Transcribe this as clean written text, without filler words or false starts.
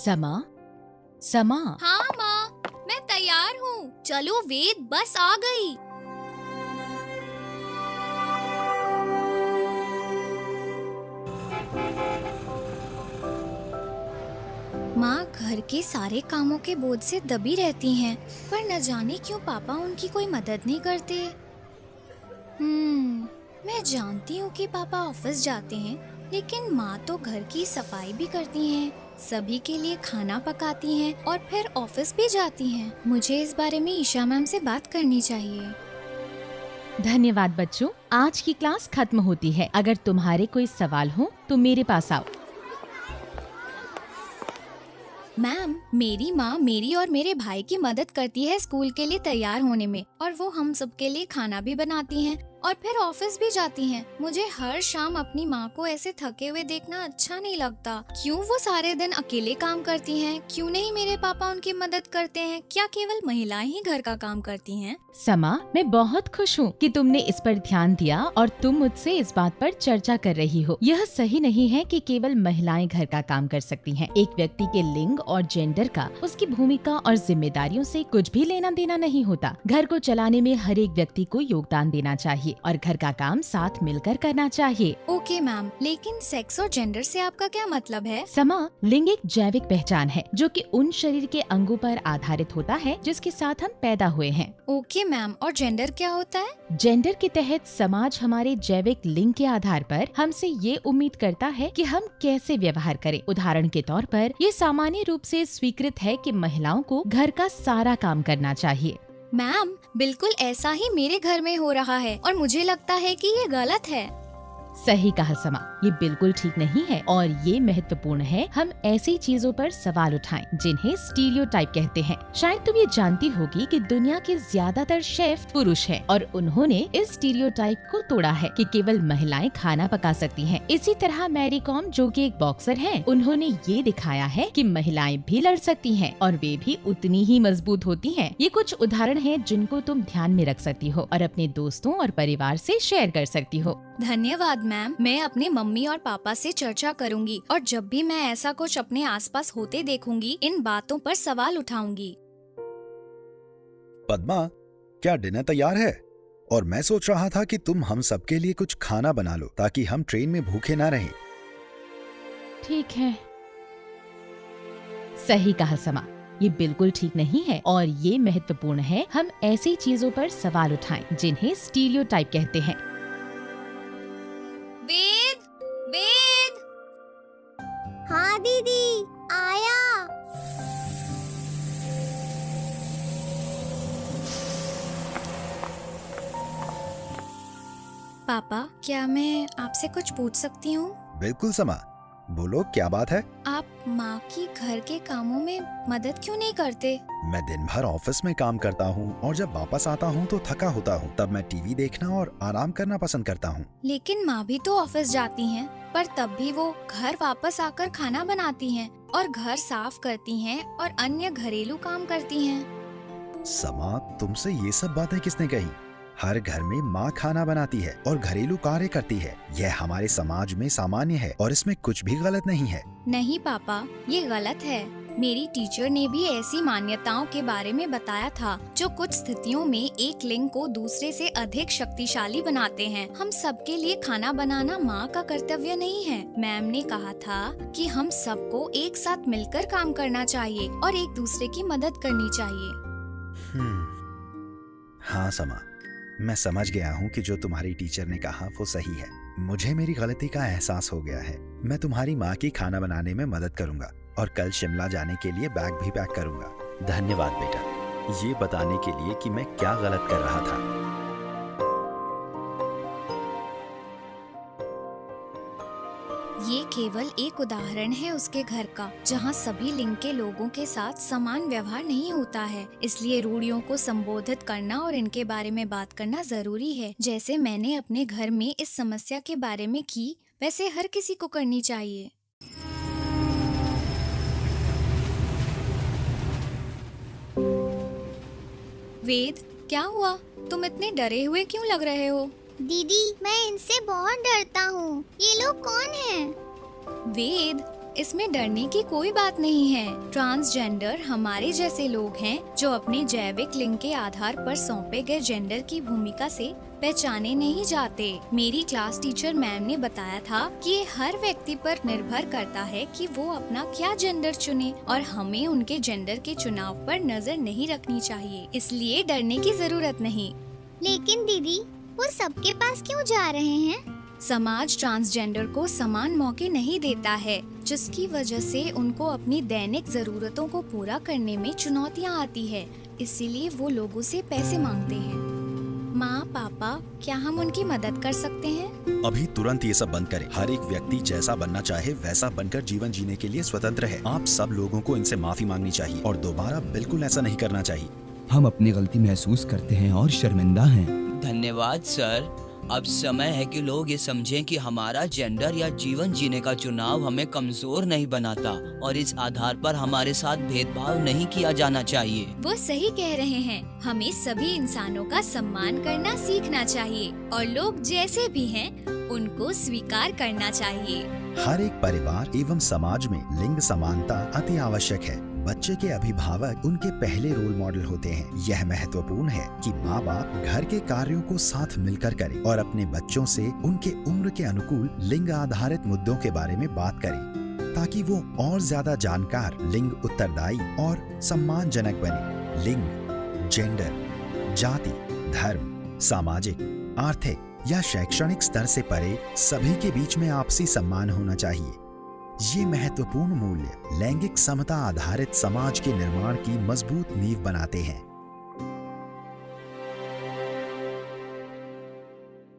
समा, समा। हाँ माँ, मैं तैयार हूँ। चलो वेद, बस आ गई। माँ घर के सारे कामों के बोझ से दबी रहती हैं, पर न जाने क्यों पापा उनकी कोई मदद नहीं करते। मैं जानती हूँ कि पापा ऑफिस जाते हैं, लेकिन माँ तो घर की सफाई भी करती हैं, सभी के लिए खाना पकाती हैं और फिर ऑफिस भी जाती हैं। मुझे इस बारे में ईशा मैम से बात करनी चाहिए। धन्यवाद बच्चों, आज की क्लास खत्म होती है। अगर तुम्हारे कोई सवाल हो तो मेरे पास आओ। मैम, मेरी माँ मेरी और मेरे भाई की मदद करती है स्कूल के लिए तैयार होने में, और वो हम सब के लिए खाना भी बनाती हैं और फिर ऑफिस भी जाती हैं। मुझे हर शाम अपनी माँ को ऐसे थके हुए देखना अच्छा नहीं लगता। क्यों वो सारे दिन अकेले काम करती हैं? क्यों नहीं मेरे पापा उनकी मदद करते हैं? क्या केवल महिलाएं ही घर का काम करती हैं? समा, मैं बहुत खुश हूँ कि तुमने इस पर ध्यान दिया और तुम मुझसे इस बात पर चर्चा कर रही हो। यह सही नहीं है कि केवल महिलाएं घर का काम कर सकती हैं। एक व्यक्ति के लिंग और जेंडर का उसकी भूमिका और जिम्मेदारियों से कुछ भी लेना देना नहीं होता। घर को चलाने में हर एक व्यक्ति को योगदान देना चाहिए और घर का काम साथ मिलकर करना चाहिए। ओके मैम, लेकिन सेक्स और जेंडर से आपका क्या मतलब है? समा, लिंग एक जैविक पहचान है जो कि उन शरीर के अंगों पर आधारित होता है जिसके साथ हम पैदा हुए हैं। ओके मैम, और जेंडर क्या होता है? जेंडर के तहत समाज हमारे जैविक लिंग के आधार पर हमसे ये उम्मीद करता है कि हम कैसे व्यवहार करें। उदाहरण के तौर पर ये सामान्य रूप से स्वीकृत है कि महिलाओं को घर का सारा काम करना चाहिए। मैम, बिल्कुल ऐसा ही मेरे घर में हो रहा है और मुझे लगता है कि ये गलत है। सही कहा समा, ये बिल्कुल ठीक नहीं है और ये महत्वपूर्ण है हम ऐसी चीजों पर सवाल उठाएं जिन्हें स्टीरियोटाइप कहते हैं। शायद तुम ये जानती होगी कि दुनिया के ज्यादातर शेफ पुरुष हैं और उन्होंने इस स्टीरियोटाइप को तोड़ा है कि केवल महिलाएं खाना पका सकती हैं। इसी तरह मैरी कॉम, जो कि एक बॉक्सर हैं, उन्होंने ये दिखाया है कि महिलाएं भी लड़ सकती हैं और वे भी उतनी ही मजबूत होती हैं। ये कुछ उदाहरण हैं जिनको तुम ध्यान में रख सकती हो और अपने दोस्तों और परिवार से शेयर कर सकती हो। धन्यवाद मैम, मैं अपने मम्मी और पापा से चर्चा करूंगी और जब भी मैं ऐसा कुछ अपने आसपास होते देखूंगी, इन बातों पर सवाल उठाऊंगी। पद्मा, क्या डिनर तैयार है? और मैं सोच रहा था कि तुम हम सबके लिए कुछ खाना बना लो ताकि हम ट्रेन में भूखे ना रहें। ठीक है। सही कहा समा, ये बिल्कुल ठीक नहीं है और ये महत्वपूर्ण है हम ऐसी चीजों पर सवाल उठाएं जिन्हें स्टीरियोटाइप कहते हैं। वेद, वेद। हाँ दीदी, आया। पापा, क्या मैं आपसे कुछ पूछ सकती हूँ? बिल्कुल समा, बोलो क्या बात है? आप माँ की घर के कामों में मदद क्यों नहीं करते? मैं दिन भर ऑफिस में काम करता हूँ और जब वापस आता हूँ तो थका होता हूँ। तब मैं टीवी देखना और आराम करना पसंद करता हूँ। लेकिन माँ भी तो ऑफिस जाती हैं, पर तब भी वो घर वापस आकर खाना बनाती हैं और घर साफ करती हैं और अन्य घरेलू काम करती हैं। समा, तुमसे ये सब बातें किसने कही? हर घर में माँ खाना बनाती है और घरेलू कार्य करती है। यह हमारे समाज में सामान्य है और इसमें कुछ भी गलत नहीं है। नहीं पापा, ये गलत है। मेरी टीचर ने भी ऐसी मान्यताओं के बारे में बताया था जो कुछ स्थितियों में एक लिंग को दूसरे से अधिक शक्तिशाली बनाते हैं। हम सबके लिए खाना बनाना माँ का कर्तव्य नहीं है। मैम ने कहा था कि हम सबको एक साथ मिलकर काम करना चाहिए और एक दूसरे की मदद करनी चाहिए। हाँ समा, मैं समझ गया हूँ कि जो तुम्हारी टीचर ने कहा वो सही है। मुझे मेरी गलती का एहसास हो गया है। मैं तुम्हारी माँ की खाना बनाने में मदद करूंगा और कल शिमला जाने के लिए बैग भी पैक करूंगा। धन्यवाद बेटा, ये बताने के लिए कि मैं क्या गलत कर रहा था। ये केवल एक उदाहरण है उसके घर का, जहाँ सभी लिंग के लोगों के साथ समान व्यवहार नहीं होता है। इसलिए रूढ़ियों को संबोधित करना और इनके बारे में बात करना जरूरी है। जैसे मैंने अपने घर में इस समस्या के बारे में की, वैसे हर किसी को करनी चाहिए। वेद, क्या हुआ? तुम इतने डरे हुए क्यों लग रहे हो? दीदी, मैं इनसे बहुत डरता हूँ। ये लोग कौन हैं? वेद, इसमें डरने की कोई बात नहीं है। ट्रांसजेंडर हमारे जैसे लोग हैं जो अपने जैविक लिंग के आधार पर सौंपे गए जेंडर की भूमिका से पहचाने नहीं जाते। मेरी क्लास टीचर मैम ने बताया था कि ये हर व्यक्ति पर निर्भर करता है कि वो अपना क्या जेंडर चुने और हमें उनके जेंडर के चुनाव पर नजर नहीं रखनी चाहिए, इसलिए डरने की जरूरत नहीं। लेकिन दीदी, वो सबके पास क्यों जा रहे हैं? समाज ट्रांसजेंडर को समान मौके नहीं देता है, जिसकी वजह से उनको अपनी दैनिक जरूरतों को पूरा करने में चुनौतियाँ आती है। इसीलिए वो लोगों से पैसे मांगते हैं। माँ पापा, क्या हम उनकी मदद कर सकते हैं? अभी तुरंत ये सब बंद करें। हर एक व्यक्ति जैसा बनना चाहे वैसा बनकर जीवन जीने के लिए स्वतंत्र है। आप सब लोगों को इनसे माफी मांगनी चाहिए और दोबारा बिल्कुल ऐसा नहीं करना चाहिए। हम अपनी गलती महसूस करते हैं और शर्मिंदा हैं। धन्यवाद सर। अब समय है कि लोग ये समझें कि हमारा जेंडर या जीवन जीने का चुनाव हमें कमजोर नहीं बनाता और इस आधार पर हमारे साथ भेदभाव नहीं किया जाना चाहिए। वो सही कह रहे हैं। हमें सभी इंसानों का सम्मान करना सीखना चाहिए और लोग जैसे भी हैं उनको स्वीकार करना चाहिए। हर एक परिवार एवं समाज में लिंग समानता अति आवश्यक है। बच्चे के अभिभावक उनके पहले रोल मॉडल होते हैं। यह महत्वपूर्ण है कि माँ बाप घर के कार्यों को साथ मिलकर करें और अपने बच्चों से उनके उम्र के अनुकूल लिंग आधारित मुद्दों के बारे में बात करें, ताकि वो और ज्यादा जानकार, लिंग उत्तरदायी और सम्मानजनक बने। लिंग, जेंडर, जाति, धर्म, सामाजिक, आर्थिक या शैक्षणिक स्तर से परे सभी के बीच में आपसी सम्मान होना चाहिए। ये महत्वपूर्ण मूल्य लैंगिक समता आधारित समाज के निर्माण की मजबूत नींव बनाते हैं।